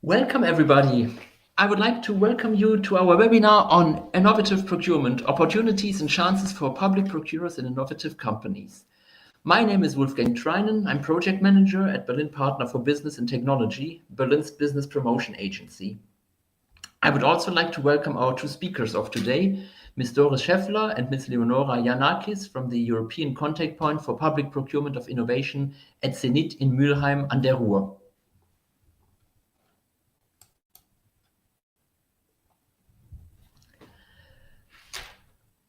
Welcome everybody. I would like to welcome you to our webinar on innovative procurement, opportunities and chances for public procurers and innovative companies. My name is Wolfgang Treinen. I'm project manager at Berlin Partner for Business and Technology, Berlin's business promotion agency. I would also like to welcome our two speakers of today, Ms. Doris Scheffler and Ms. Leonora Yannakis from the European Contact Point for Public Procurement of Innovation at ZENIT in Mülheim an der Ruhr.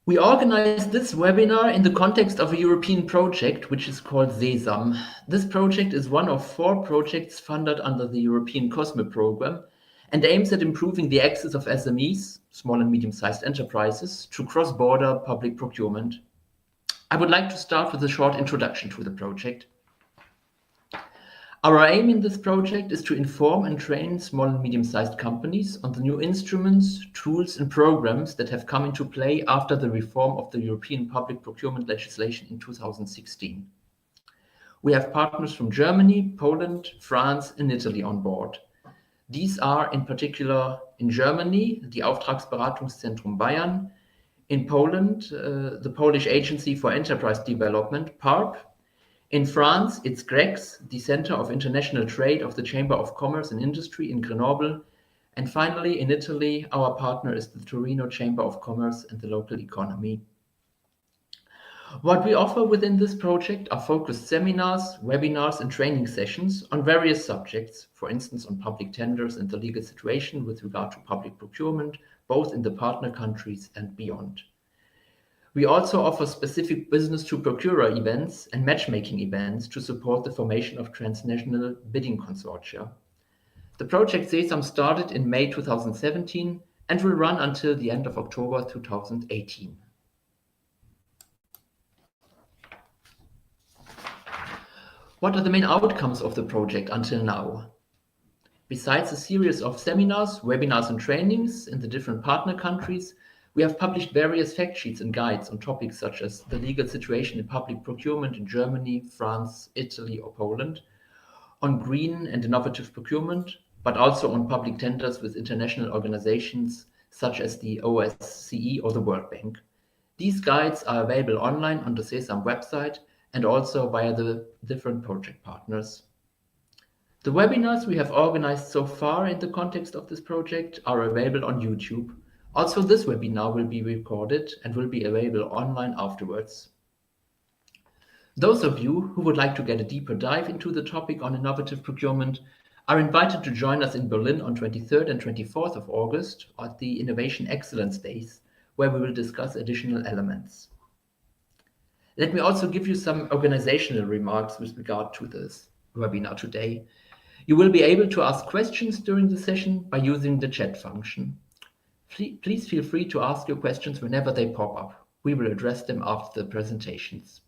We organized this webinar in the context of a European project, which is called SESAM. This project is one of 4 projects funded under the European COSME program and aims at improving the access of SMEs, small and medium-sized enterprises, to cross-border public procurement. I would like to start with a short introduction to the project. Our aim in this project is to inform and train small and medium-sized companies on the new instruments, tools and programs that have come into play after the reform of the European public procurement legislation in 2016. We have partners from Germany, Poland, France and Italy on board. These are in particular in Germany, the Auftragsberatungszentrum Bayern, in Poland, the Polish Agency for Enterprise Development, PARP, in France, it's GREX, the Center of International Trade of the Chamber of Commerce and Industry in Grenoble. And finally, in Italy, our partner is the Torino Chamber of Commerce and the local economy. What we offer within this project are focused seminars, webinars, and training sessions on various subjects, for instance, on public tenders and the legal situation with regard to public procurement, both in the partner countries and beyond. We also offer specific business-to-procurer events and matchmaking events to support the formation of transnational bidding consortia. The project SESAM started in May 2017 and will run until the end of October 2018. What are the main outcomes of the project until now? Besides a series of seminars, webinars, and trainings in the different partner countries, we have published various fact sheets and guides on topics such as the legal situation in public procurement in Germany, France, Italy, or Poland, on green and innovative procurement, but also on public tenders with international organizations such as the OSCE or the World Bank. These guides are available online on the SESAM website and also via the different project partners. The webinars we have organized so far in the context of this project are available on YouTube. Also, this webinar will be recorded and will be available online afterwards. Those of you who would like to get a deeper dive into the topic on innovative procurement are invited to join us in Berlin on 23rd and 24th of August at the Innovation Excellence Days, where we will discuss additional elements. Let me also give you some organizational remarks with regard to this webinar today. You will be able to ask questions during the session by using the chat function. Please feel free to ask your questions whenever they pop up. We will address them after the presentations.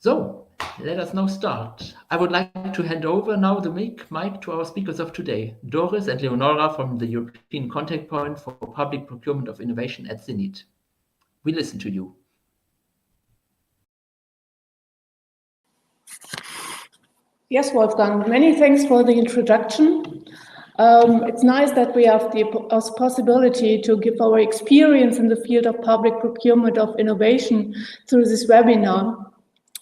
So, let us now start. I would like to hand over now the mic to our speakers of today, Doris and Leonora from the European Contact Point for Public Procurement of Innovation at ZENIT. We listen to you. Yes, Wolfgang, many thanks for the introduction. It's nice that we have the possibility to give our experience in the field of public procurement of innovation through this webinar.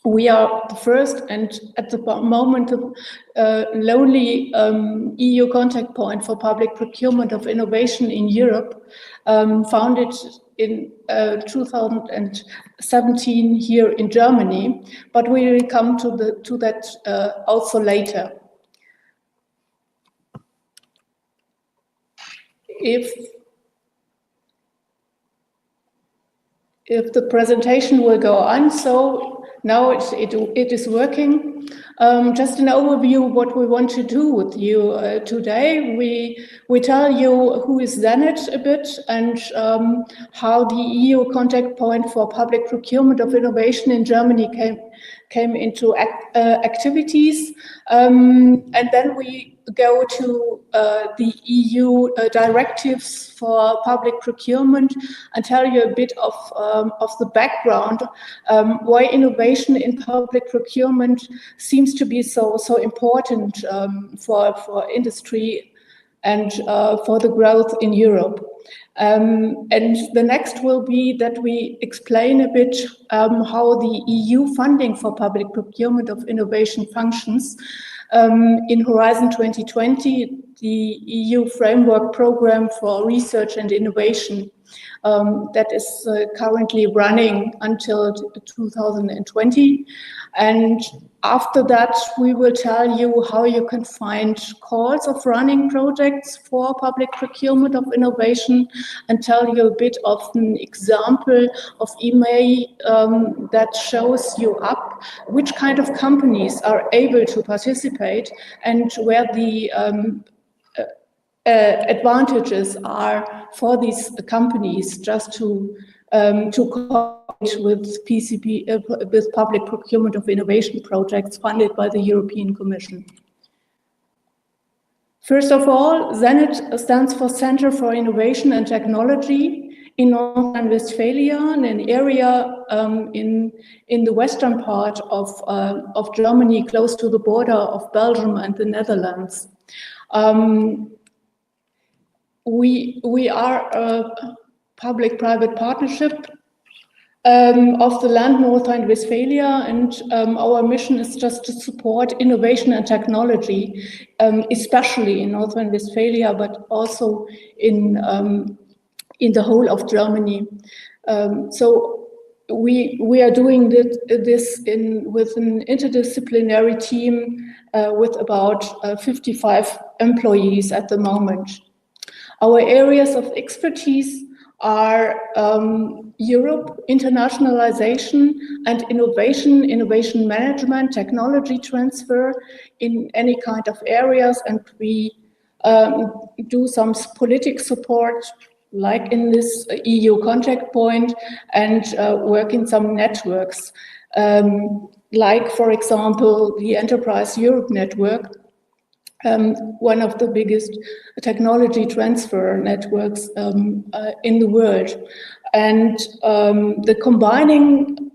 We are the first and at the moment lonely EU contact point for public procurement of innovation in Europe, founded in 2017 here in Germany, but we will come to that also later. If the presentation will go on, so now it is working. Just an overview of what we want to do with you today. We tell you who is ZENIT a bit and how the EU contact point for public procurement of innovation in Germany came into activities, and then we go to the EU directives for public procurement and tell you a bit of the background, why innovation in public procurement seems to be so important for industry and for the growth in Europe. And the next will be that we explain a bit how the EU funding for public procurement of innovation functions. In Horizon 2020, the EU framework program for research and innovation that is currently running until 2020. And after that, we will tell you how you can find calls of running projects for public procurement of innovation, and tell you a bit of an example of email that shows you up which kind of companies are able to participate and where the advantages are for these companies just to cooperate with PCP, with public procurement of innovation projects funded by the European Commission. First of all, ZENIT stands for Center for Innovation and Technology in North Rhine-Westphalia, an area in the western part of Germany, close to the border of Belgium and the Netherlands. We are a public-private partnership of the land North Rhine-Westphalia, and our mission is just to support innovation and technology, especially in North Rhine-Westphalia, but also in the whole of Germany. So we are doing this with an interdisciplinary team with about 55 employees at the moment. Our areas of expertise are Europe, internationalization and innovation management, technology transfer in any kind of areas, and we do some politic support, like in this EU contact point, and work in some networks, like, for example, the Enterprise Europe Network, one of the biggest technology transfer networks in the world. And the combining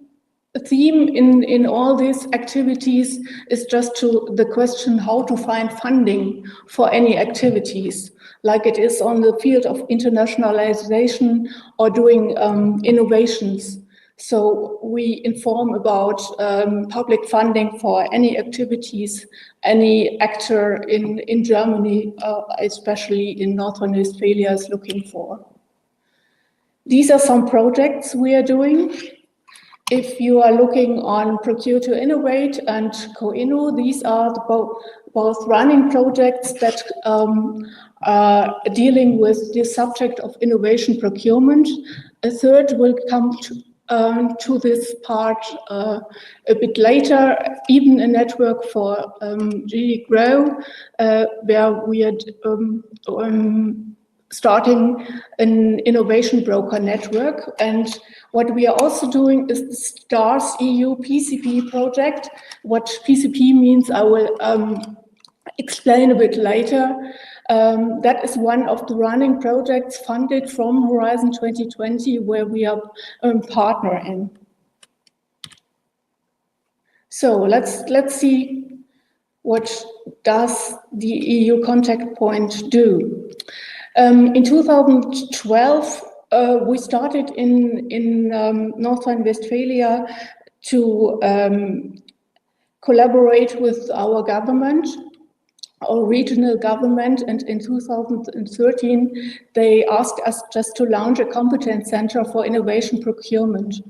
theme in all these activities is just the question how to find funding for any activities, like it is on the field of internationalization or doing innovations. So we inform about public funding for any activities any actor in Germany, especially in North Rhine-Westphalia, is looking for. These are some projects we are doing. If you are looking on Procure to Innovate and CoInno, these are both running projects that are dealing with the subject of innovation procurement. A third will come to this part a bit later, even a network for GD Grow, where we are starting an innovation broker network. And what we are also doing is the STARS EU PCP project. What PCP means, I will explain a bit later. That is one of the running projects funded from Horizon 2020, where we are a partner in. So let's see what does the EU contact point do. In 2012, we started in North Rhine-Westphalia to collaborate with our government, our regional government, and in 2013 they asked us just to launch a competence center for innovation procurement,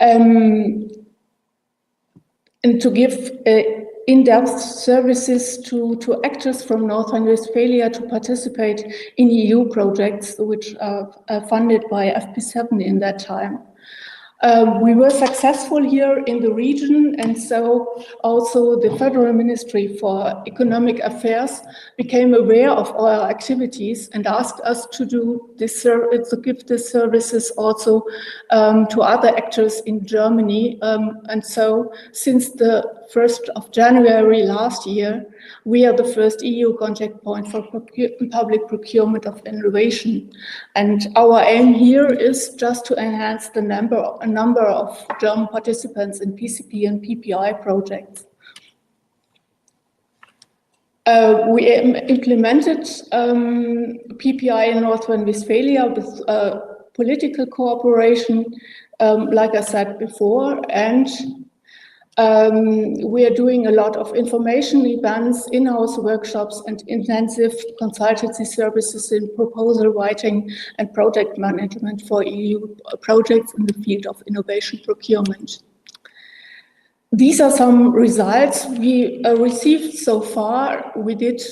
and to give in-depth services to actors from North Rhine-Westphalia to participate in EU projects which are funded by FP7 in that time. We were successful here in the region, and so also the Federal Ministry for Economic Affairs became aware of our activities and asked us to do this to give the services also to other actors in Germany. And so since the 1st of January last year, we are the first EU contact point for public procurement of innovation. And our aim here is just to enhance the number of German participants in PCP and PPI projects. We implemented PPI in North Rhine-Westphalia with political cooperation, like I said before, and we are doing a lot of information events, in-house workshops, and intensive consultancy services in proposal writing and project management for EU projects in the field of innovation procurement. These are some results we received so far. We did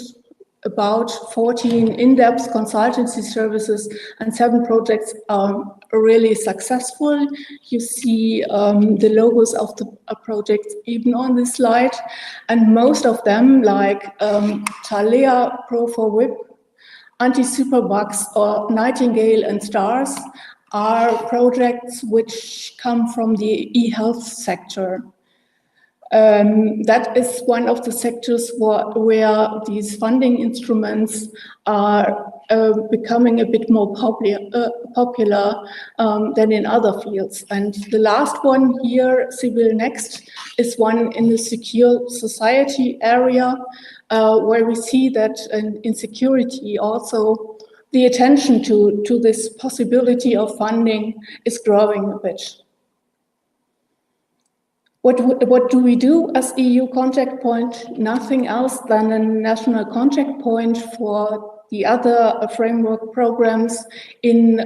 about 14 in-depth consultancy services, and 7 projects are really successful. You see the logos of the projects even on this slide, and most of them, like Thalea Pro for WIP, Anti-Superbugs, or Nightingale and STARS, are projects which come from the e-health sector. That is one of the sectors where these funding instruments are becoming a bit more popular than in other fields. And the last one here, Civil Next, is one in the secure society area, where we see that in security also the attention to this possibility of funding is growing a bit. What do we do as EU contact point? Nothing else than a national contact point for the other framework programs in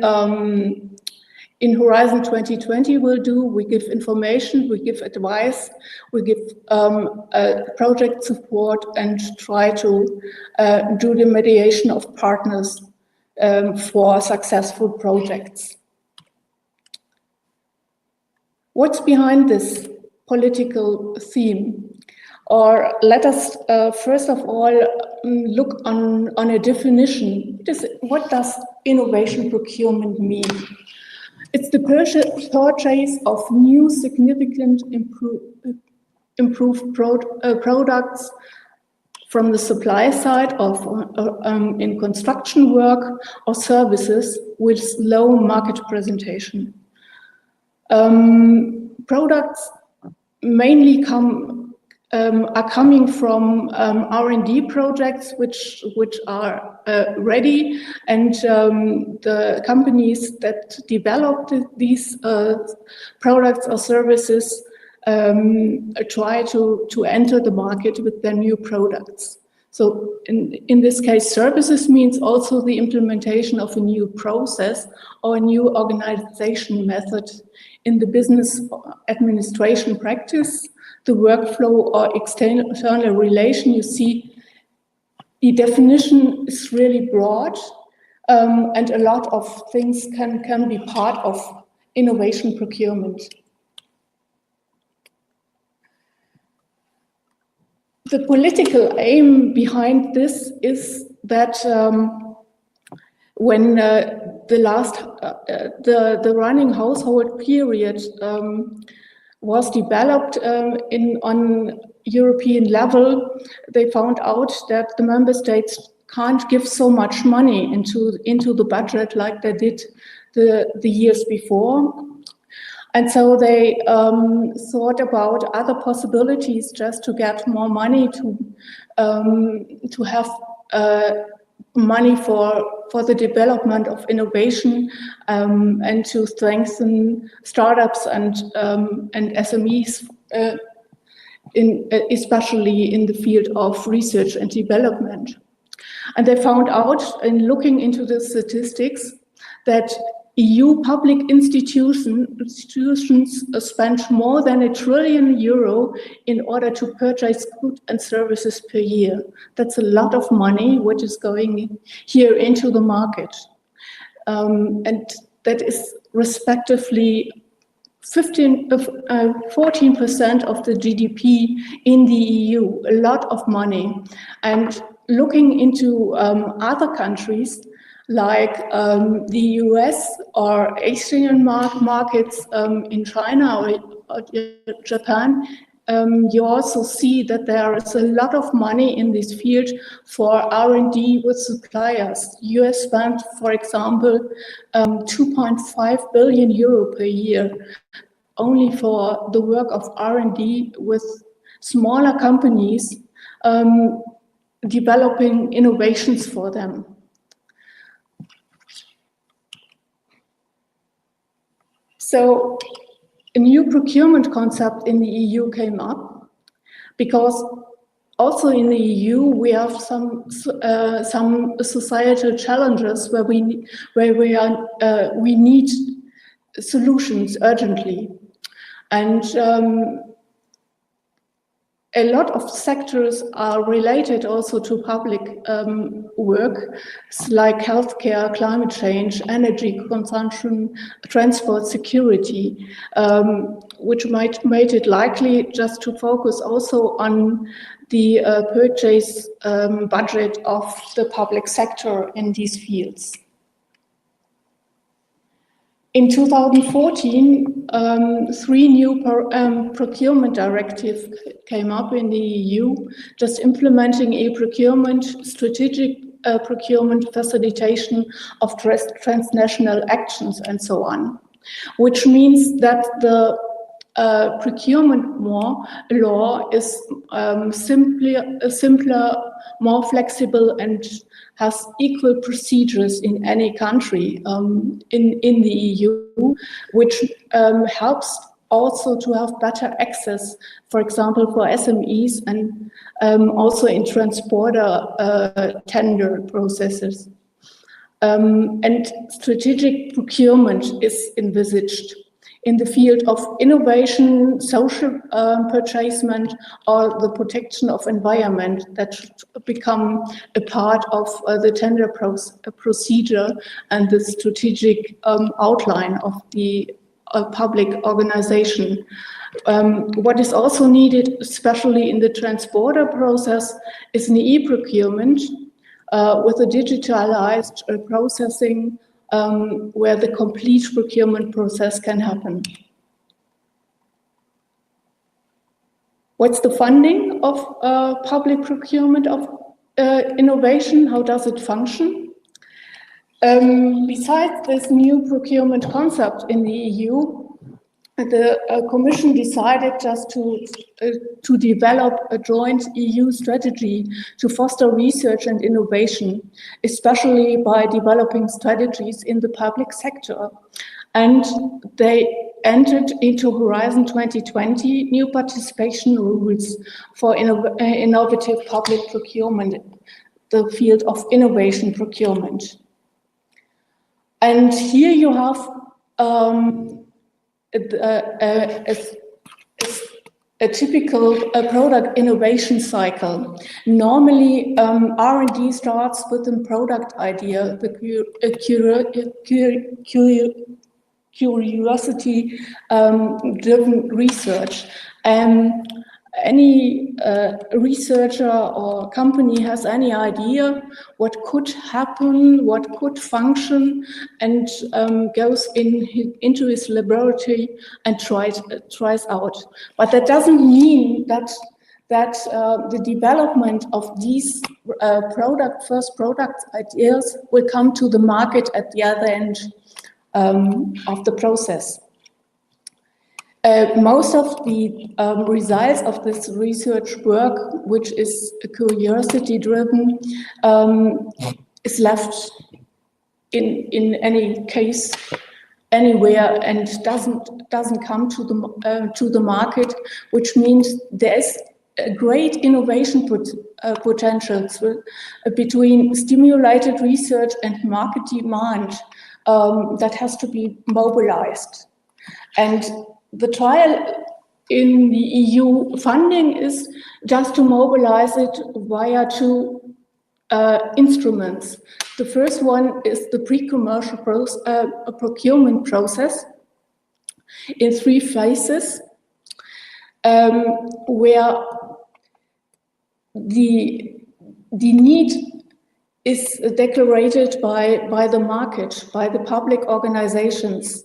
Horizon 2020 will do. We give information, we give advice, we give project support, and try to do the mediation of partners for successful projects. What's behind this political theme? Or let us first of all look on a definition. What does innovation procurement mean? It's the purchase of new significant improved products from the supply side of in construction work or services with low market presentation. Products mainly are coming from R&D projects which are ready, and the companies that develop these products or services try to enter the market with their new products. So in this case, services means also the implementation of a new process or a new organization method in the business administration practice, the workflow or external relation. You see, the definition is really broad, and a lot of things can be part of innovation procurement. The political aim behind this is that when the running household period was developed on European level, they found out that the member states can't give so much money into the budget like they did the years before. And so they thought about other possibilities just to get more money to have money for the development of innovation, and to strengthen startups and SMEs, especially in the field of research and development. And they found out, in looking into the statistics, that EU public institutions spend more than €1 trillion in order to purchase goods and services per year. That's a lot of money which is going here into the market. And that is respectively 14% of the GDP in the EU, a lot of money. And looking into other countries, like the US or Asian markets, in China or Japan, you also see that there is a lot of money in this field for R&D with suppliers. US spent, for example, €2.5 billion per year only for the work of R&D with smaller companies, developing innovations for them. So a new procurement concept in the EU came up because also in the EU we have some societal challenges where we need solutions urgently, and a lot of sectors are related also to public work, like healthcare, climate change, energy consumption, transport security, which made it likely just to focus also on the purchase budget of the public sector in these fields. In 2014, 3 new procurement directives came up in the EU, just implementing e-procurement, strategic procurement, facilitation of transnational actions, and so on, which means that the procurement law is simpler, more flexible, and has equal procedures in any country in the EU, which helps also to have better access, for example, for SMEs and also in transporter tender processes. And strategic procurement is envisaged in the field of innovation, social purchasement, or the protection of environment that should become a part of the tender procedure and the strategic outline of the public organization. What is also needed, especially in the transporter process, is an e-procurement with a digitalized processing where the complete procurement process can happen. What's the funding of public procurement of innovation? How does it function? Besides this new procurement concept in the EU, the Commission decided just to develop a joint EU strategy to foster research and innovation, especially by developing strategies in the public sector. And they entered into Horizon 2020 new participation rules for innovative public procurement, the field of innovation procurement. And here you have a typical product innovation cycle. Normally, R&D starts with a product idea, the curiosity-driven research. Any researcher or company has any idea what could happen, what could function, and goes into his laboratory and tries out. But that doesn't mean that the development of these first product ideas will come to the market at the other end of the process. Most of the results of this research work, which is curiosity-driven, is left in any case anywhere and doesn't come to the market, which means there is a great innovation potential between stimulated research and market demand that has to be mobilized. And the trial in the EU funding is just to mobilize it via 2 instruments. The first one is the pre-commercial procurement process in 3 phases, where the need is declared by the market, by the public organizations,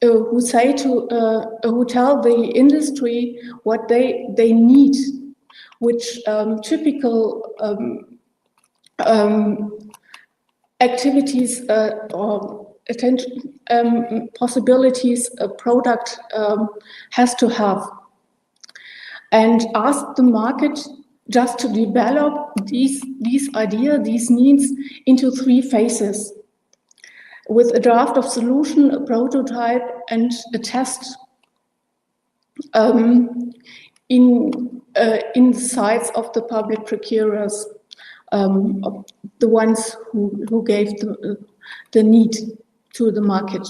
who tell the industry what they need, which typical activities or possibilities a product has to have, and ask the market just to develop these ideas, these needs into 3 phases, with a draft of solution, a prototype, and a test in the sides of the public procurers, the ones who gave the need to the market.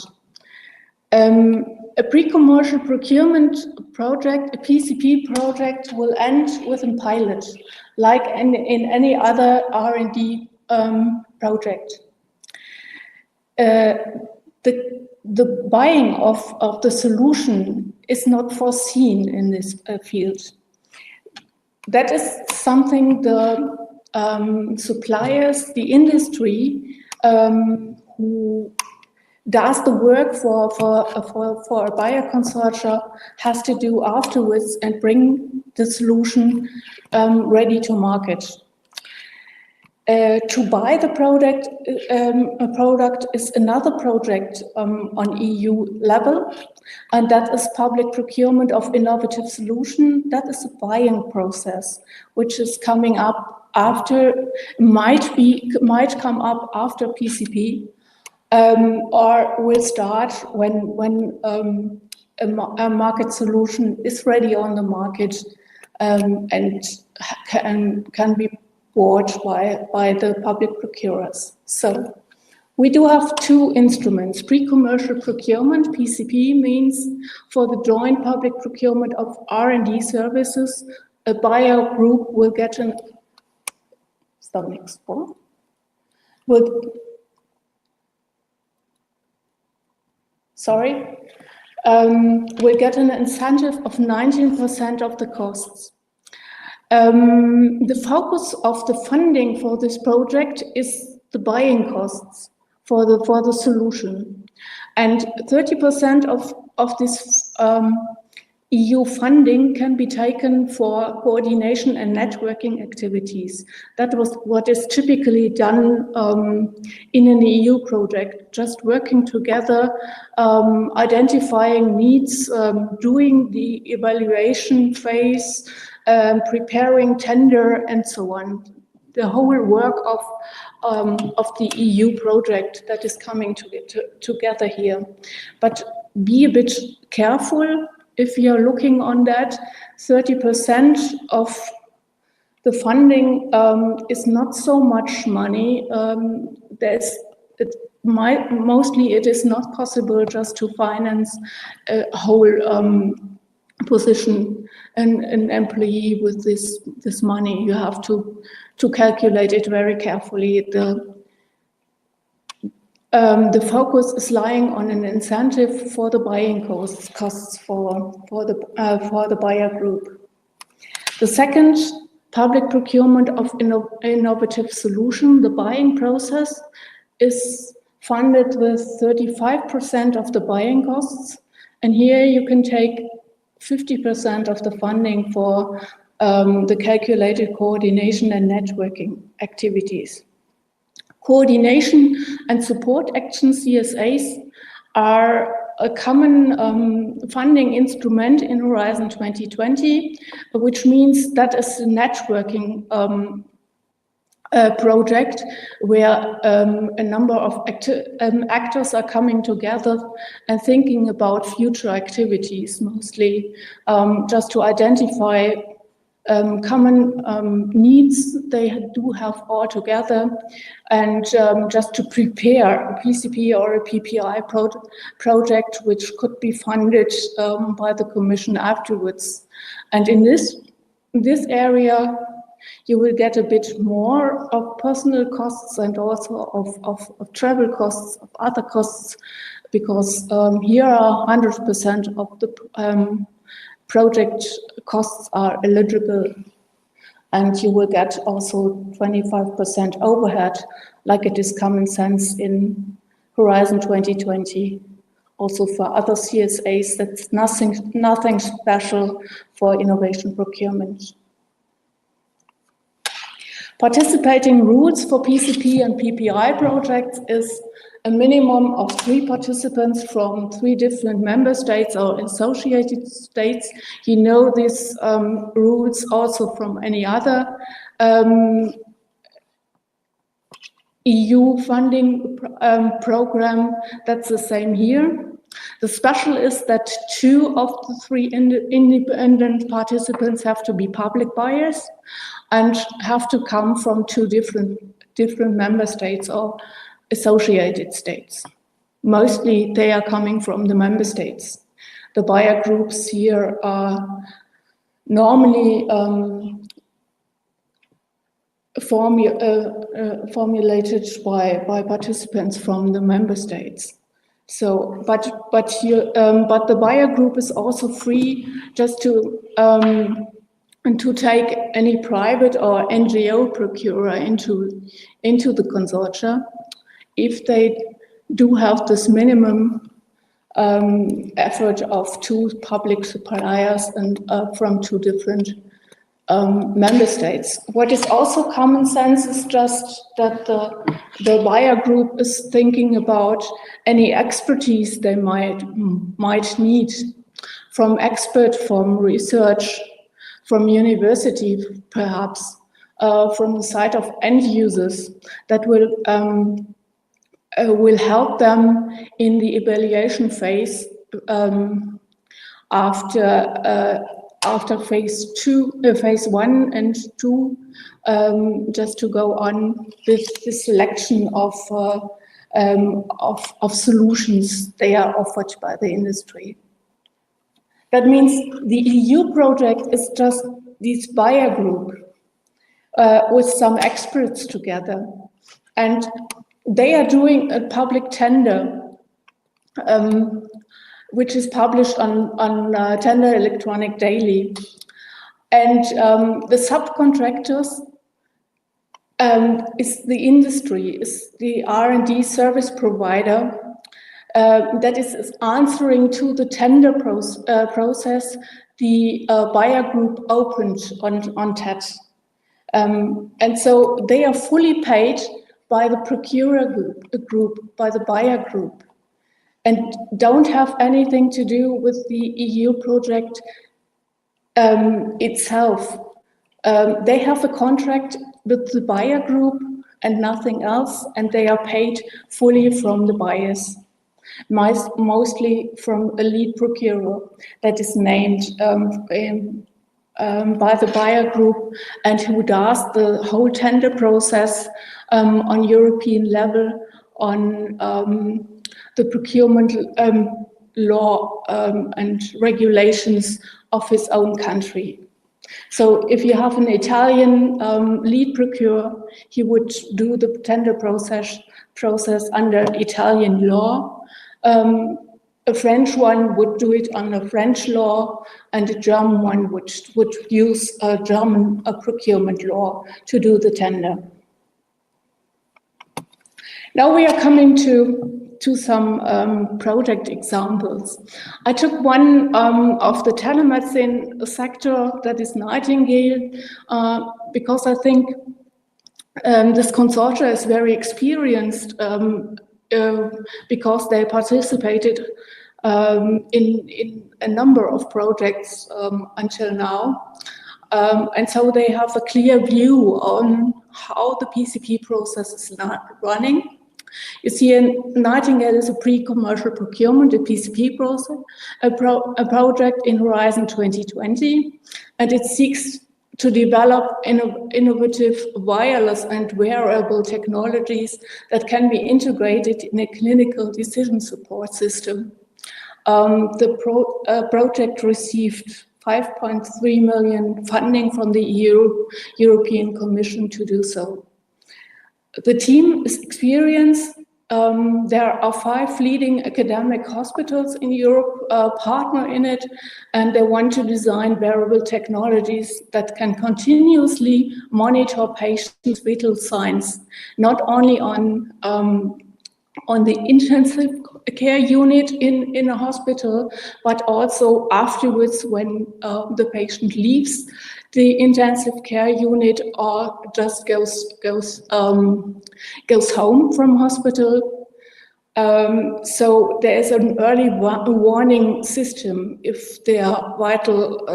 A pre-commercial procurement project, a PCP project, will end with a pilot, like in any other R&D project. The buying of the solution is not foreseen in this field. That is something the suppliers, the industry, who does the work for a buyer consortia, has to do afterwards and bring the solution ready to market. To buy the product, a product is another project on EU level, and that is public procurement of innovative solution. That is a buying process, which is coming up after, might come up after PCP, or will start when a market solution is ready on the market and can be bought by the public procurers. So we do have 2 instruments. Pre-commercial procurement, PCP, means for the joint public procurement of R&D services, a buyer group will get an will get an incentive of 19% of the costs. The focus of the funding for this project is the buying costs for the solution, and 30% of this EU funding can be taken for coordination and networking activities. That was what is typically done in an EU project, just working together, identifying needs, doing the evaluation phase, preparing tender, and so on. The whole work of the EU project that is coming together here. But be a bit careful. If you're looking on that, 30% of the funding is not so much money. Mostly it is not possible just to finance a whole position, an employee with this money. You have to calculate it very carefully. The focus is lying on an incentive for the buying costs for the buyer group. The second, public procurement of innovative solution. The buying process is funded with 35% of the buying costs, and here you can take 50% of the funding for the calculated coordination and networking activities. Coordination and support actions, CSAs, are a common funding instrument in Horizon 2020, which means that is a networking project where a number of actors are coming together and thinking about future activities, mostly just to identify common needs they do have all together, and just to prepare a PCP or a PPI project which could be funded by the Commission afterwards. And in this area, you will get a bit more of personal costs and also of travel costs, of other costs, because here are 100% of the project costs are eligible, and you will get also 25% overhead, like it is common sense in Horizon 2020. Also for other CSAs, that's nothing special for innovation procurement. Participating rules for PCP and PPI projects is a minimum of 3 participants from 3 different member states or associated states. You know these rules also from any other EU funding program. That's the same here. The special is that 2 of the 3 independent participants have to be public buyers and have to come from 2 different member states or associated states. Mostly they are coming from the member states. The buyer groups here are normally formulated by participants from the member states. So, but the buyer group is also free just to take any private or NGO procurer into the consortia, if they do have this minimum effort of 2 public suppliers and from 2 different member states. What is also common sense is just that the buyer group is thinking about any expertise they might need from expert, from research, from university, perhaps, from the side of end users that will help them in the evaluation phase after phase 1 and 2, just to go on with the selection of solutions they are offered by the industry. That means the EU project is just this buyer group with some experts together, and they are doing a public tender, which is published on Tender Electronic Daily. And the subcontractors is the industry, is the R&D service provider that is answering to the tender process the buyer group opened on TED. And so they are fully paid by the procurer group, by the buyer group, and don't have anything to do with the EU project itself. They have a contract with the buyer group and nothing else, and they are paid fully from the buyers, mostly from a lead procurer that is named by the buyer group and who does the whole tender process on European level on the procurement law and regulations of his own country. So if you have an Italian lead procurer, he would do the tender process under Italian law. A French one would do it under French law, and a German one would use a German procurement law to do the tender. Now we are coming to some project examples. I took one of the telemedicine sector, that is Nightingale, because I think this consortia is very experienced because they participated in a number of projects until now. And so they have a clear view on how the PCP process is not running. You see, Nightingale is a pre-commercial procurement, a PCP process, a project in Horizon 2020, and it seeks to develop innovative wireless and wearable technologies that can be integrated in a clinical decision support system. The project received 5.3 million funding from the European Commission to do so. The team is experienced. There are 5 leading academic hospitals in Europe partner in it, and they want to design wearable technologies that can continuously monitor patients' vital signs, not only on the intensive care unit in a hospital, but also afterwards when the patient leaves the intensive care unit or just goes home from hospital. So there is an early warning system if their vital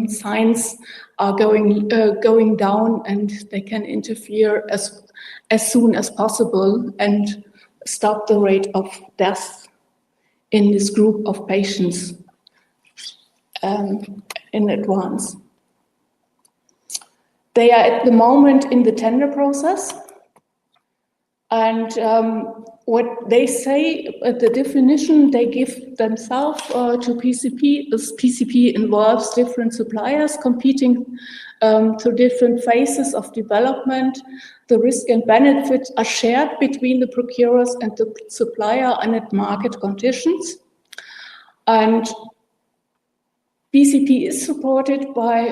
signs are going down, and they can interfere as soon as possible and stop the rate of death in this group of patients in advance. They are at the moment in the tender process, and what they say, the definition they give themselves to PCP is PCP involves different suppliers competing through different phases of development. The risk and benefits are shared between the procurers and the supplier and at market conditions. And PCP is supported by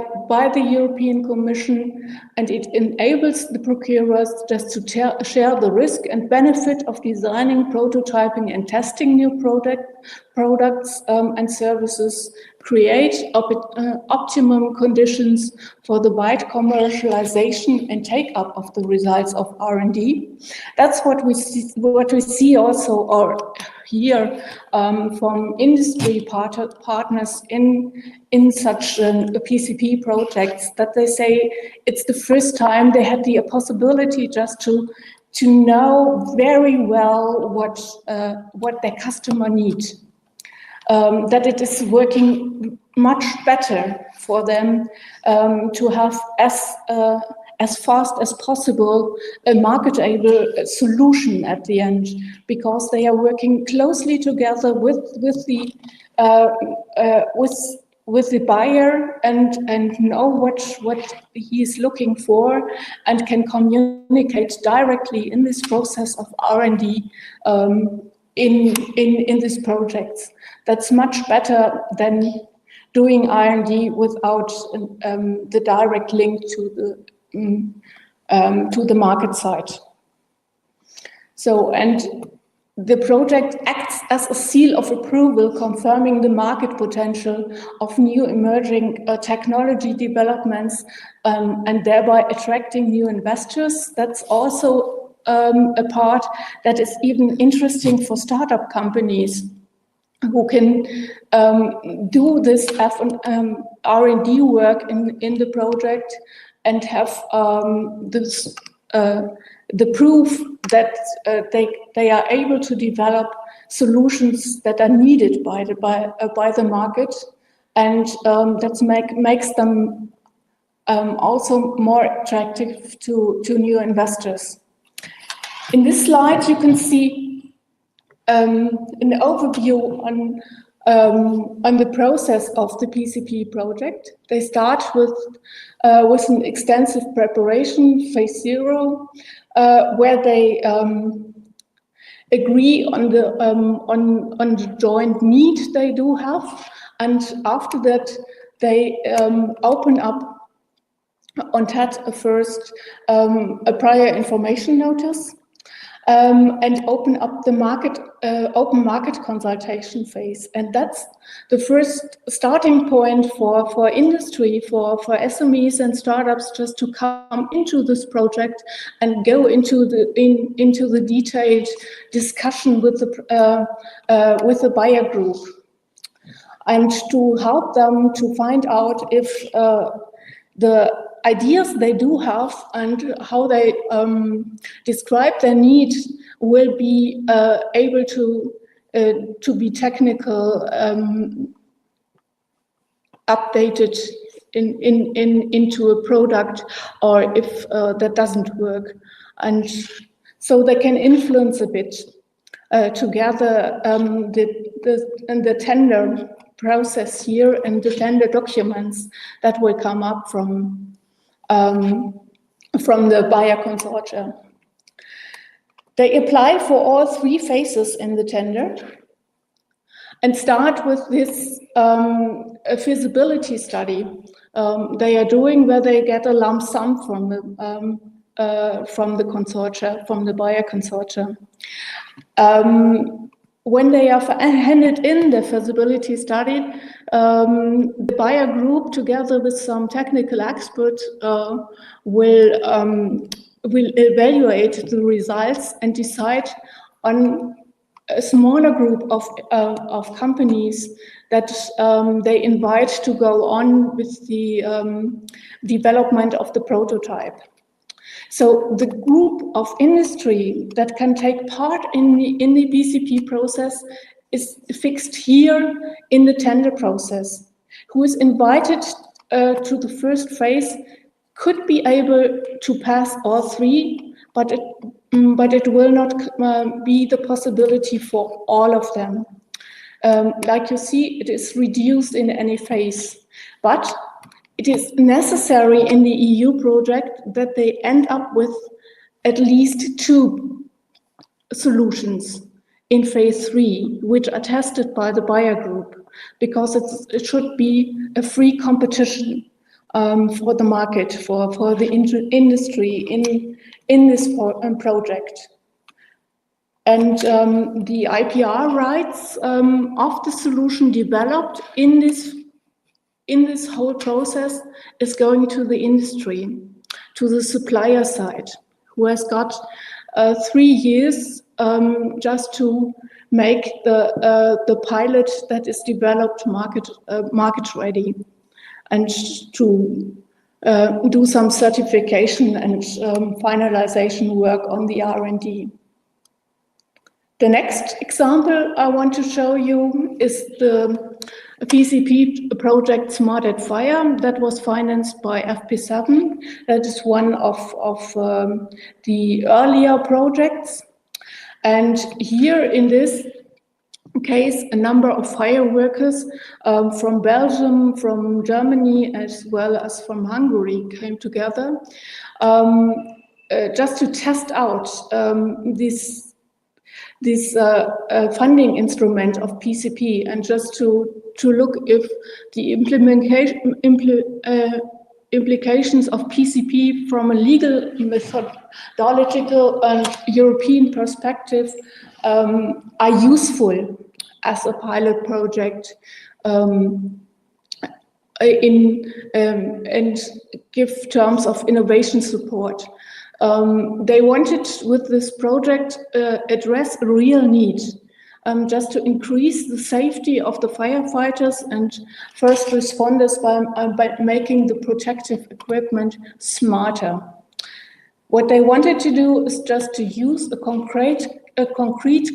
the European Commission, and it enables the procurers just to share the risk and benefit of designing, prototyping, and testing new products and services, create optimum conditions for the wide commercialization and take-up of the results of R&D. That's what we see also, or hear from industry partners in such PCP projects, that they say it's the first time they had the possibility just to know very well what their customer needs. That it is working much better for them to have as fast as possible a marketable solution at the end, because they are working closely together with the buyer and know what he is looking for, and can communicate directly in this process of R&D in these projects. That's much better than doing R&D without the direct link to the market side. So, and the project acts as a seal of approval, confirming the market potential of new emerging technology developments, and thereby attracting new investors. That's also a part that is even interesting for startup companies who can do this R&D work in the project and have the proof that they are able to develop solutions that are needed by the market, and that makes them also more attractive to new investors. In this slide, you can see an overview on the process of the PCP project. They start with an extensive preparation, phase 0, where they agree on the joint need they do have, and after that they open up on that first a prior information notice. And open up the open market consultation phase, and that's the first starting point for industry, for SMEs and startups, just to come into this project and go into the detailed discussion with the buyer group, and to help them to find out if the ideas they do have and how they describe their needs will be able to be technical updated into a product, or if that doesn't work, and so they can influence a bit together the tender process here and the tender documents that will come up from the buyer consortia. They apply for all 3 phases in the tender and start with this a feasibility study they are doing, where they get a lump sum from the consortia, from the buyer consortia. When they are handed in the feasibility study, the buyer group, together with some technical experts, will evaluate the results and decide on a smaller group of companies that they invite to go on with the development of the prototype. So the group of industry that can take part in the BCP process is fixed here in the tender process. Who is invited to the first phase could be able to pass all three, but it will not be the possibility for all of them. Like you see, it is reduced in any phase, but it is necessary in the EU project that they end up with at least 2 solutions in phase 3, which are tested by the buyer group, because it should be a free competition for the market, for the industry in this project. And the IPR rights of the solution developed in this whole process is going to the industry, to the supplier side, who has got 3 years just to make the pilot that is developed market ready, and to do some certification and finalization work on the R&D. The next example I want to show you is the PCP project Smart at Fire that was financed by FP7. That is one of the earlier projects. And here in this case, a number of fire workers from Belgium, from Germany, as well as from Hungary came together just to test out this funding instrument of PCP, and just to look if the implications of PCP from a legal, methodological and European perspective are useful as a pilot project and give terms of innovation support. They wanted with this project address a real need, just to increase the safety of the firefighters and first responders by making the protective equipment smarter. What they wanted to do is just to use a concrete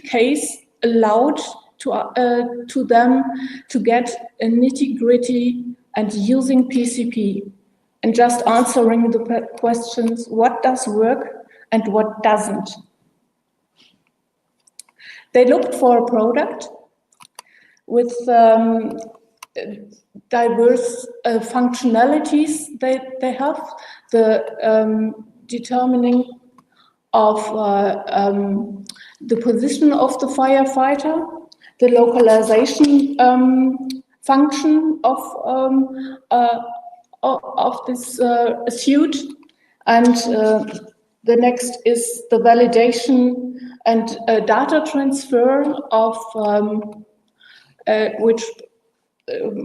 case allowed to them to get a nitty-gritty and using PCP. And just answering the questions, what does work and what doesn't. They looked for a product with diverse functionalities. They have the determining of the position of the firefighter, the localization function of this suit, and the next is the validation and data transfer of which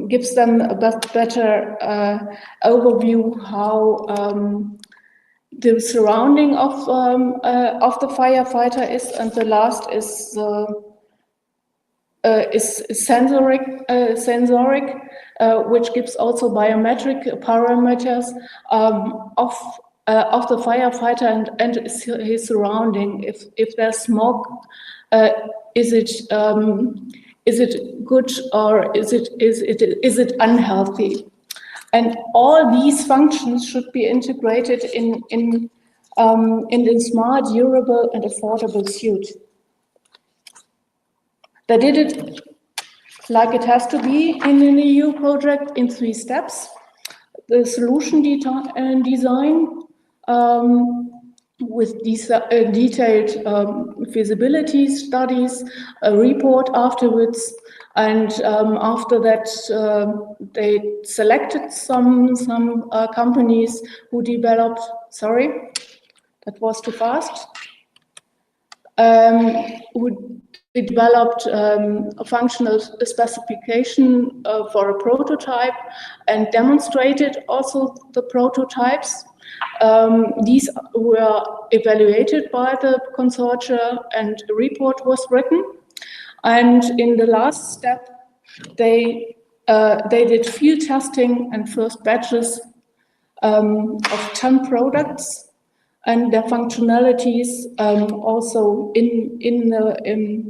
gives them a better overview how the surrounding of the firefighter is, and the last is sensoric, which gives also biometric parameters of the firefighter and his surrounding. If there's smoke, is it good or is it unhealthy? And all these functions should be integrated in a smart, durable, and affordable suit. They did it like it has to be in an EU project in 3 steps. The solution design with these detailed feasibility studies, a report afterwards, and after that they selected some companies who developed, sorry, that was too fast, who developed a functional specification for a prototype and demonstrated also the prototypes. These were evaluated by the consortia and a report was written. And in the last step, they did field testing and first batches of 10 products and their functionalities also in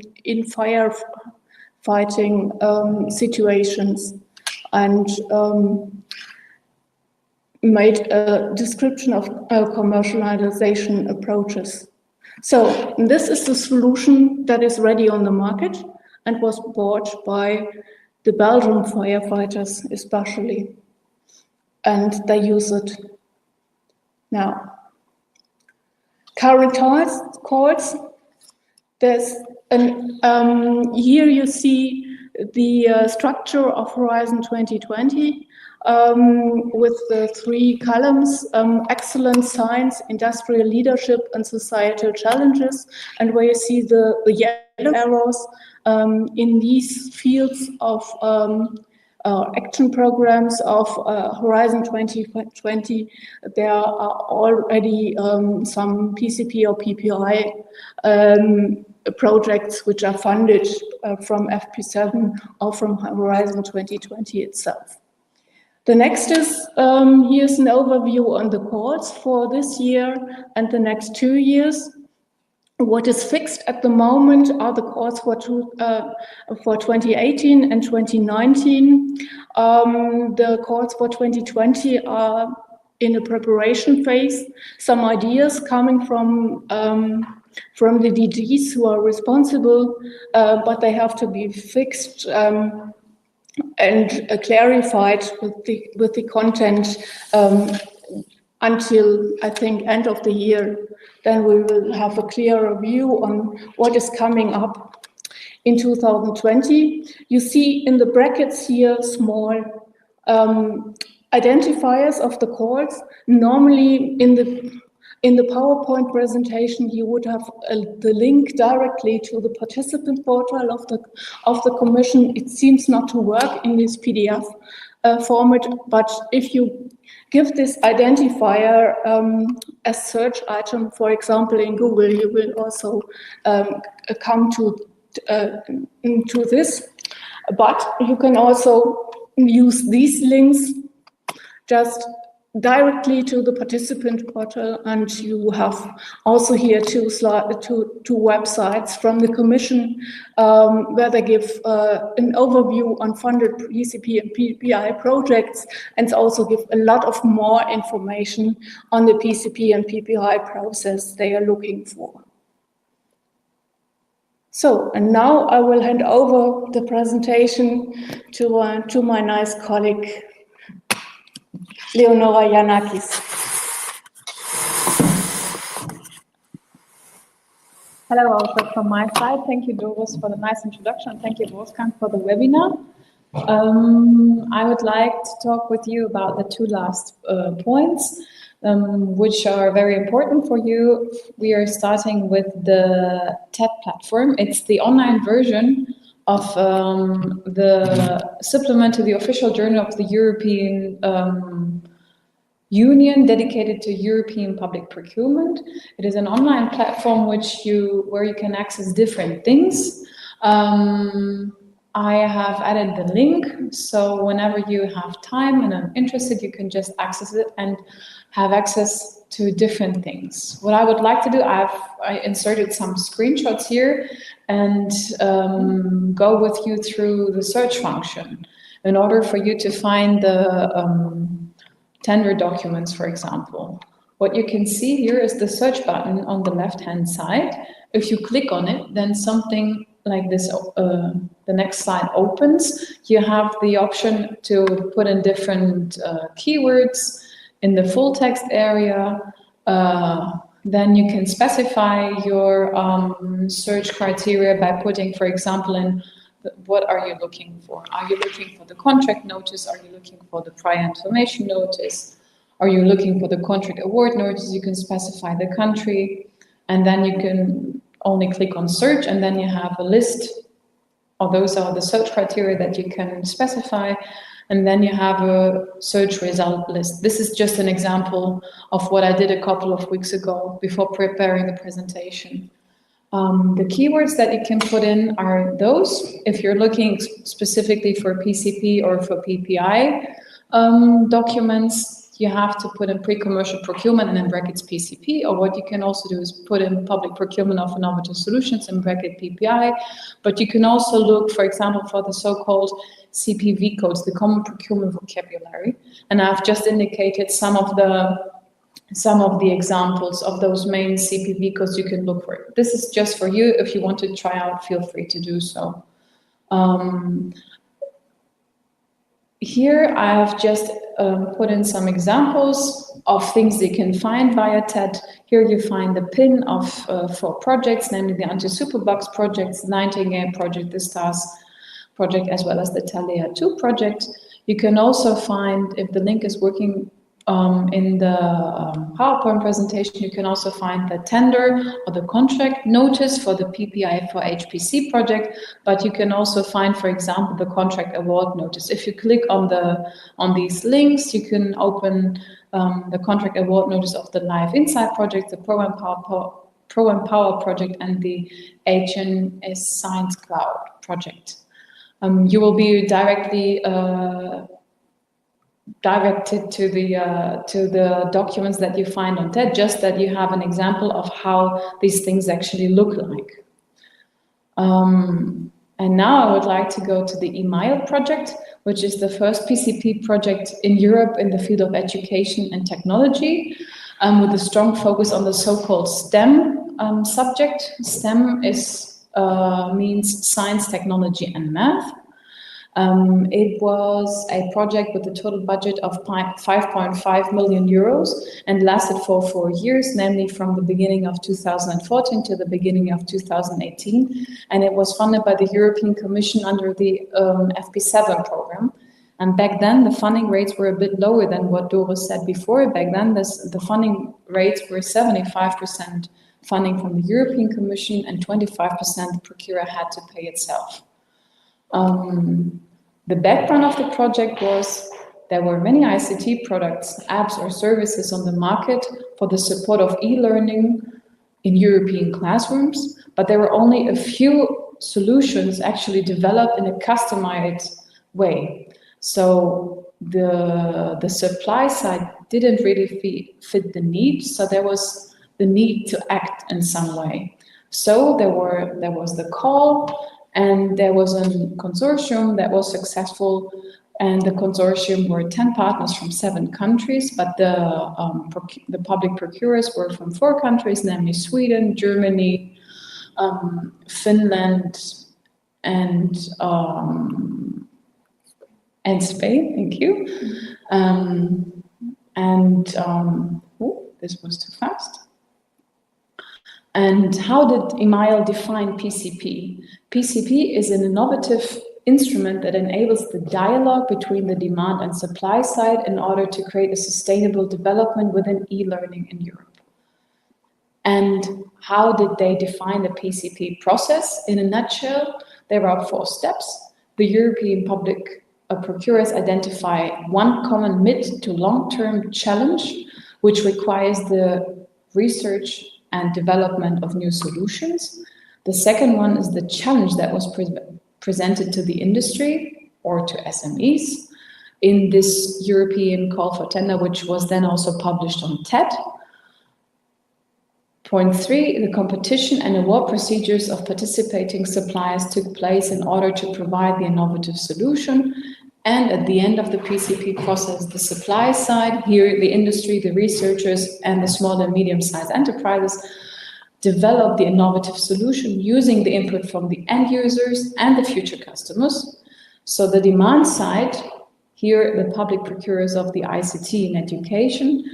firefighting situations, and made a description of commercialization approaches. So this is the solution that is ready on the market and was bought by the Belgian firefighters especially, and they use it now. Current calls, there's an, here you see the structure of Horizon 2020 with the 3 columns, excellence, science, industrial leadership, and societal challenges, and where you see the yellow arrows in these fields of action programs of Horizon 2020, there are already some PCP or PPI projects which are funded from FP7 or from Horizon 2020 itself. The next is, here's an overview on the calls for this year and the next 2 years. What is fixed at the moment are the calls for 2018 and 2019. The calls for 2020 are in a preparation phase. Some ideas coming from the DGs who are responsible, but they have to be fixed and clarified with the content until, I think, end of the year. Then we will have a clearer view on what is coming up in 2020. You see in the brackets here small identifiers of the calls. Normally in the PowerPoint presentation, you would have the link directly to the participant portal of the Commission. It seems not to work in this PDF format, but if you give this identifier as search item, for example, in Google, you will also come to this. But you can also use these links just directly to the participant portal, and you have also here two websites from the Commission where they give an overview on funded PCP and PPI projects, and also give a lot of more information on the PCP and PPI process they are looking for. So, and now I will hand over the presentation to my nice colleague, Leonora Yannakis. Hello, also from my side. Thank you, Doris, for the nice introduction. Thank you, Wolfgang, for the webinar. I would like to talk with you about the 2 last points, which are very important for you. We are starting with the TED platform. It's the online version of the supplement to the official journal of the European Union dedicated to European public procurement. It is an online platform where you can access different things. I have added the link, so whenever you have time and are interested, you can just access it and have access to different things. What I would like to do, I inserted some screenshots here and go with you through the search function in order for you to find the tender documents, for example. What you can see here is the search button on the left-hand side. If you click on it, then something like this, the next slide opens. You have the option to put in different keywords in the full text area. Then you can specify your search criteria by putting, for example, in what are you looking for? Are you looking for the contract notice? Are you looking for the prior information notice? Are you looking for the contract award notice? You can specify the country, and then you can only click on search, and then you have a list of those are the search criteria that you can specify, and then you have a search result list. This is just an example of what I did a couple of weeks ago before preparing the presentation. The keywords that you can put in are those. If you're looking specifically for PCP or for PPI documents, you have to put in pre-commercial procurement and in brackets PCP, or what you can also do is put in public procurement of innovative solutions in bracket PPI, but you can also look, for example, for the so-called CPV codes, the common procurement vocabulary, and I've just indicated some of the examples of those main CPV codes you can look for. This is just for you. If you want to try out, feel free to do so. Here I have just put in some examples of things you can find via TED. Here you find the pin of 4 projects, namely the Anti-Superbugs projects, Nightingale project, the STARS project, as well as the Talea 2 project. You can also find, if the link is working in the PowerPoint presentation, you can also find the tender or the contract notice for the PPI for HPC project, but you can also find, for example, the contract award notice. If you click on these links, you can open the contract award notice of the Live Insight project, the Pro Empower project, and the HNS Science Cloud project. You will be directly directed to the documents that you find on TED, just that you have an example of how these things actually look like. And now I would like to go to the EMILE project, which is the first PCP project in Europe in the field of education and technology, with a strong focus on the so-called STEM subject. STEM means science, technology, and math. It was a project with a total budget of 5.5 million euros and lasted for 4 years, namely from the beginning of 2014 to the beginning of 2018. And it was funded by the European Commission under the FP7 program. And back then, the funding rates were a bit lower than what Doris said before. Back then, the funding rates were 75% funding from the European Commission and 25% the procurer had to pay itself. The background of the project was there were many ICT products, apps or services on the market for the support of e-learning in European classrooms, but there were only a few solutions actually developed in a customized way. So the supply side didn't really fit the need, so there was the need to act in some way. So there was the call, and there was a consortium that was successful, and the consortium were 10 partners from 7 countries, but the public procurers were from 4 countries, namely Sweden, Germany, Finland, and Spain. Thank you. This was too fast. And how did EMILE define PCP? PCP is an innovative instrument that enables the dialogue between the demand and supply side in order to create a sustainable development within e-learning in Europe. And how did they define the PCP process? In a nutshell, there are 4 steps. The European public procurers identify one common mid to long-term challenge, which requires the research and development of new solutions. The second one is the challenge that was presented to the industry or to SMEs in this European call for tender, which was then also published on TED. Point 3, the competition and award procedures of participating suppliers took place in order to provide the innovative solution. And at the end of the PCP process, the supply side, here the industry, the researchers, and the small and medium-sized enterprises developed the innovative solution using the input from the end users and the future customers. So the demand side, here the public procurers of the ICT and education,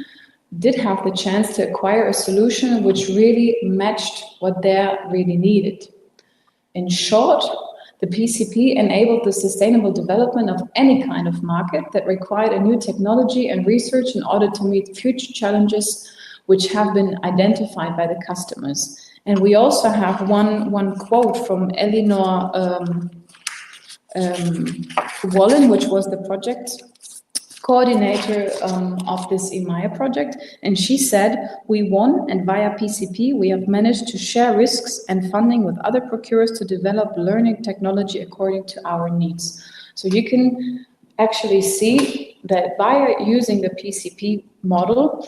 did have the chance to acquire a solution which really matched what they really needed. In short, the PCP enabled the sustainable development of any kind of market that required a new technology and research in order to meet future challenges which have been identified by the customers. And we also have one quote from Leonora Wallen, which was the project coordinator of this EMAIA project, and she said, we won, and via PCP we have managed to share risks and funding with other procurers to develop learning technology according to our needs. So you can actually see that by using the PCP model,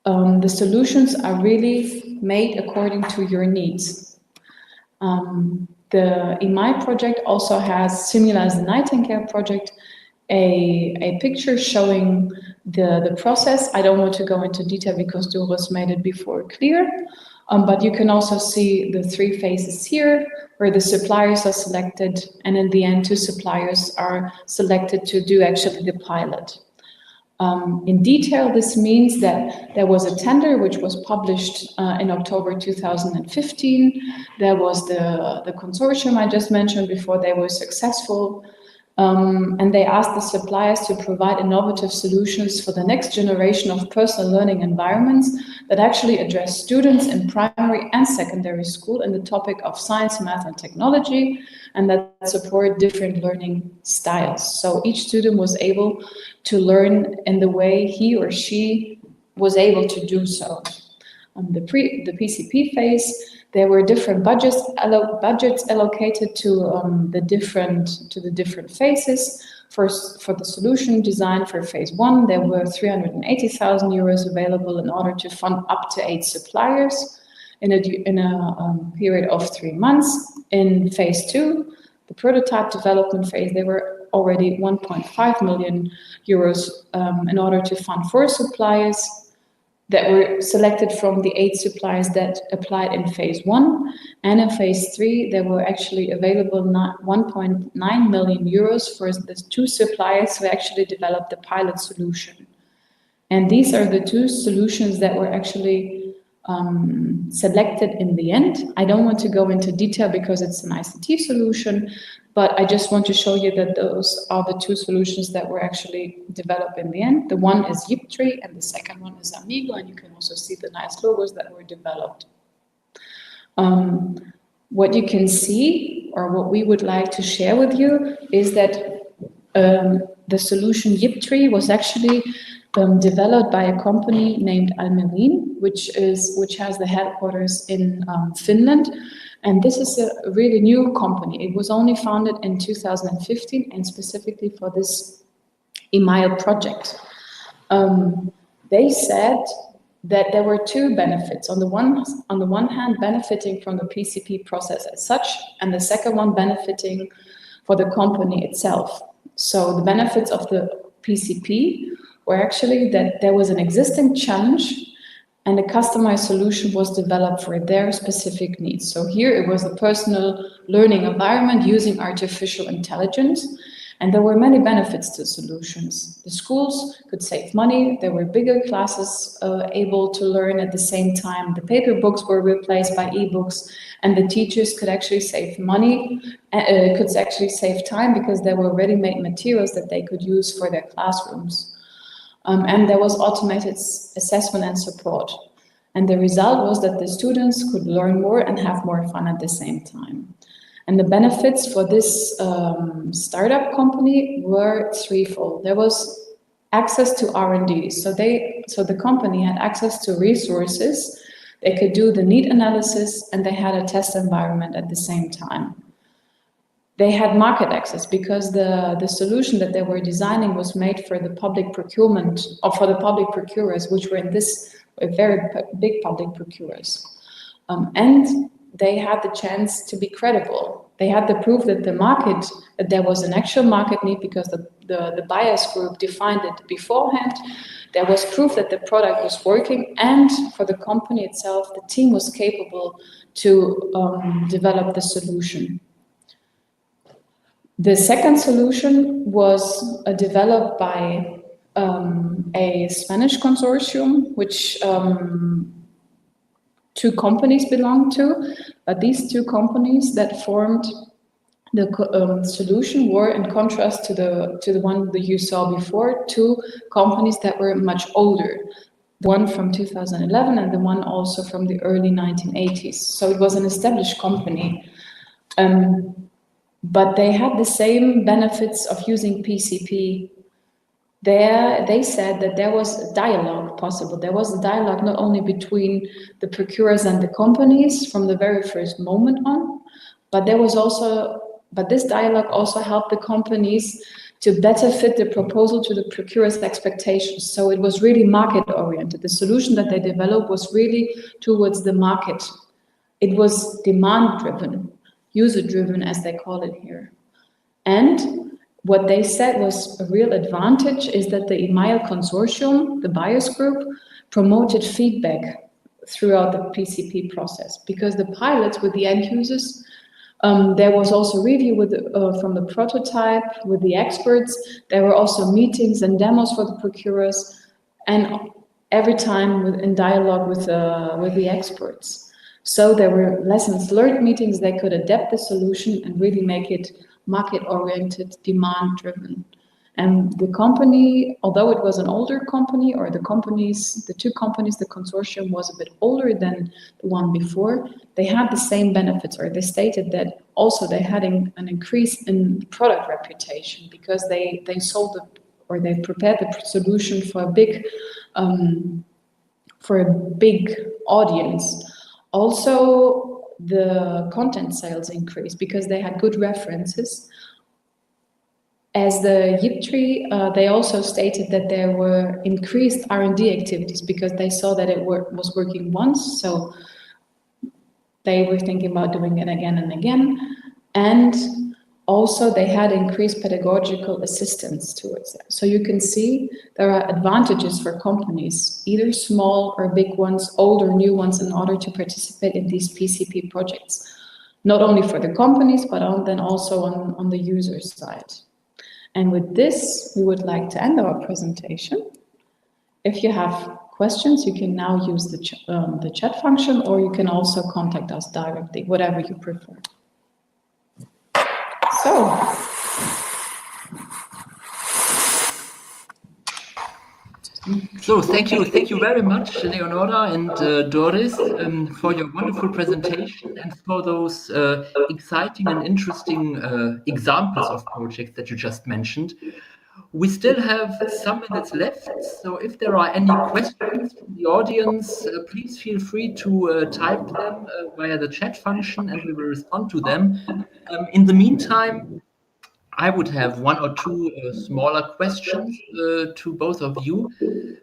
the solutions are really made according to your needs. The EMAIA project also has, similar as the Nightingale project, a picture showing the process. I don't want to go into detail because Doris made it before clear, but you can also see the 3 phases here where the suppliers are selected, and in the end 2 suppliers are selected to do actually the pilot. In detail, this means that there was a tender which was published in October 2015. There was the consortium I just mentioned before. They were successful. And they asked the suppliers to provide innovative solutions for the next generation of personal learning environments that actually address students in primary and secondary school in the topic of science, math, and technology, and that support different learning styles. So each student was able to learn in the way he or she was able to do so. The PCP phase, there were different budgets allocated to the different phases. First, for the solution design for phase 1, there were 380,000 euros available in order to fund up to 8 suppliers in a period of 3 months. In phase 2, the prototype development phase, there were already 1.5 million euros in order to fund 4 suppliers that were selected from the 8 suppliers that applied in phase 1. And in phase 3, there were actually available 1.9 million euros for the 2 suppliers who actually developed the pilot solution. And these are the 2 solutions that were actually selected in the end. I don't want to go into detail because it's an ICT solution, but I just want to show you that those are the 2 solutions that were actually developed in the end. The one is Yiptree and the second one is Amigo, and you can also see the nice logos that were developed. What you can see, or what we would like to share with you, is that the solution Yiptree was actually developed by a company named Almerin, which has the headquarters in Finland. And this is a really new company. It was only founded in 2015 and specifically for this EMAIA project. They said that there were 2 benefits. On the one hand, benefiting from the PCP process as such, and the second one benefiting for the company itself. So the benefits of the PCP were actually that there was an existing challenge and a customized solution was developed for their specific needs. So here it was a personal learning environment using artificial intelligence, and there were many benefits to solutions. The schools could save money, there were bigger classes able to learn at the same time, the paper books were replaced by e-books, and the teachers could actually save money, could actually save time because there were ready-made materials that they could use for their classrooms. And there was automated assessment and support. And the result was that the students could learn more and have more fun at the same time. And the benefits for this startup company were threefold. There was access to R&D. So the company had access to resources. They could do the need analysis and they had a test environment at the same time. They had market access because the solution that they were designing was made for the public procurement, or for the public procurers, which were in this very big public procurers. And they had the chance to be credible. They had the proof that that there was an actual market need because the buyers group defined it beforehand. There was proof that the product was working, and for the company itself, the team was capable to develop the solution. The second solution was developed by a Spanish consortium, which 2 companies belonged to. But these 2 companies that formed the solution were, in contrast to the one that you saw before, 2 companies that were much older. The one from 2011 and the one also from the early 1980s. So it was an established company. But they had the same benefits of using PCP they said that there was a dialogue possible. There was a dialogue not only between the procurers and the companies from the very first moment on, but this dialogue also helped the companies to better fit the proposal to the procurer's expectations. So it was really market-oriented. The solution that they developed was really towards the market. It was demand-driven, user-driven, as they call it here. And what they said was a real advantage is that the EMILE consortium, the buyers group, promoted feedback throughout the PCP process, because the pilots with the end users, there was also review from the prototype with the experts. There were also meetings and demos for the procurers, and every time in dialogue with the experts. So there were lessons learned meetings. They could adapt the solution and really make it market-oriented, demand-driven. And the company, although it was an older company, or the two companies, the consortium was a bit older than the one before, they had the same benefits, or they stated that also they had an increase in product reputation, because they sold or they prepared the solution for a big audience. Also, the content sales increased because they had good references. As the YIPTRI, they also stated that there were increased R&D activities because they saw that it was working once, so they were thinking about doing it again and again. And also they had increased pedagogical assistance towards that. So you can see there are advantages for companies, either small or big ones, old or new ones, in order to participate in these PCP projects. Not only for the companies, but then also on the user side. And with this, we would like to end our presentation. If you have questions, you can now use the chat function, or you can also contact us directly, whatever you prefer. So thank you very much, Leonora and Doris, for your wonderful presentation and for those exciting and interesting examples of projects that you just mentioned. We still have some minutes left, so if there are any questions from the audience, please feel free to type them via the chat function, and we will respond to them. In the meantime, I would have one or two smaller questions to both of you.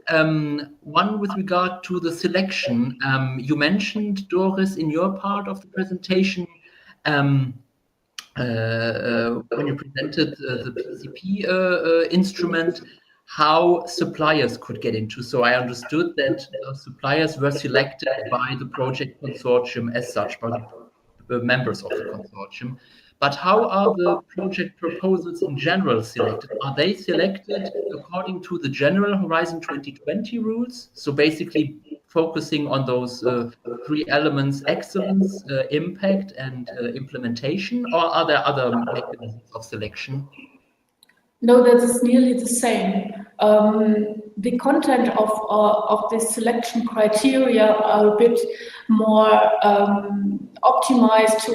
One with regard to the selection. You mentioned, Doris, in your part of the presentation, when you presented the PCP instrument, how suppliers could get into. So I understood that suppliers were selected by the project consortium as such, by the members of the consortium. But how are the project proposals in general selected? Are they selected according to the general Horizon 2020 rules? So basically focusing on those three elements: excellence, impact, and implementation, or are there other mechanisms of selection? No, that is nearly the same. The content of the selection criteria are a bit more optimized to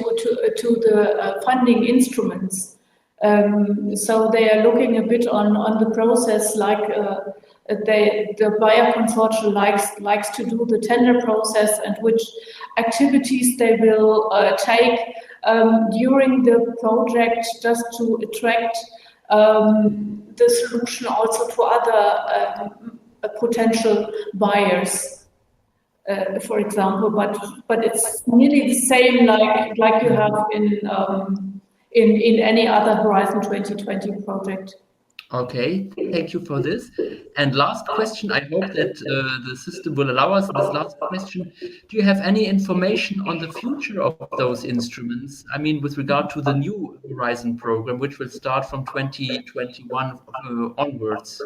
the funding instruments. So they are looking a bit on the process, like the buyer consortium likes to do the tender process, and which activities they will take during the project, just to attract the solution also to other potential buyers, for example. But it's nearly the same like you have in any other Horizon 2020 project. Okay, thank you for this. And last question, I hope that the system will allow us this last question. Do you have any information on the future of those instruments? I mean, with regard to the new Horizon program, which will start from 2021 onwards.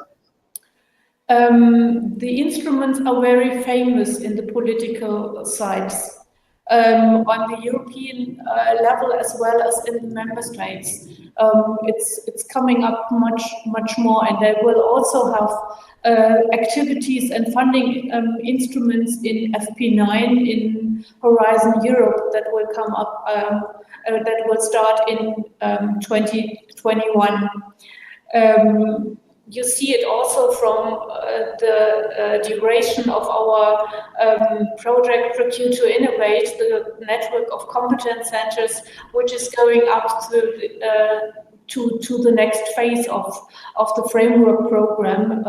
The instruments are very famous in the political sides, on the European level as well as in the member states. It's coming up much more, and they will also have activities and funding instruments in FP9 in Horizon Europe that will come up, that will start in 2021. you see it also from the duration of our project Procure to Innovate, the network of competence centers, which is going up to the next phase of the framework program.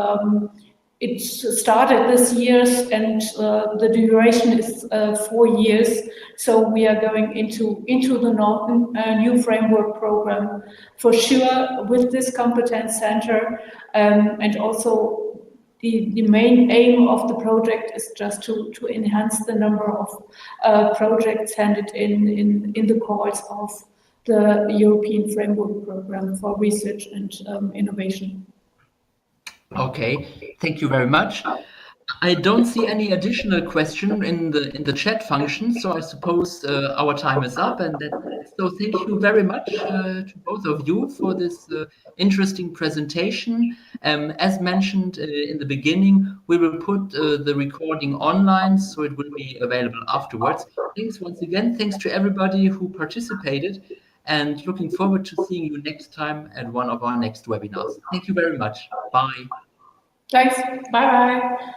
It started this year, and the duration is 4 years. So we are going into the new framework program for sure with this competence center, and also the main aim of the project is just to enhance the number of projects handed in the course of the European Framework Program for Research and Innovation. Okay, thank you very much. I don't see any additional question in the chat function, so I suppose our time is up. And so thank you very much to both of you for this interesting presentation. As mentioned in the beginning, we will put the recording online, so it will be available afterwards. Thanks once again. Thanks to everybody who participated, and looking forward to seeing you next time at one of our next webinars. Thank you very much. Bye. Thanks. Bye-bye.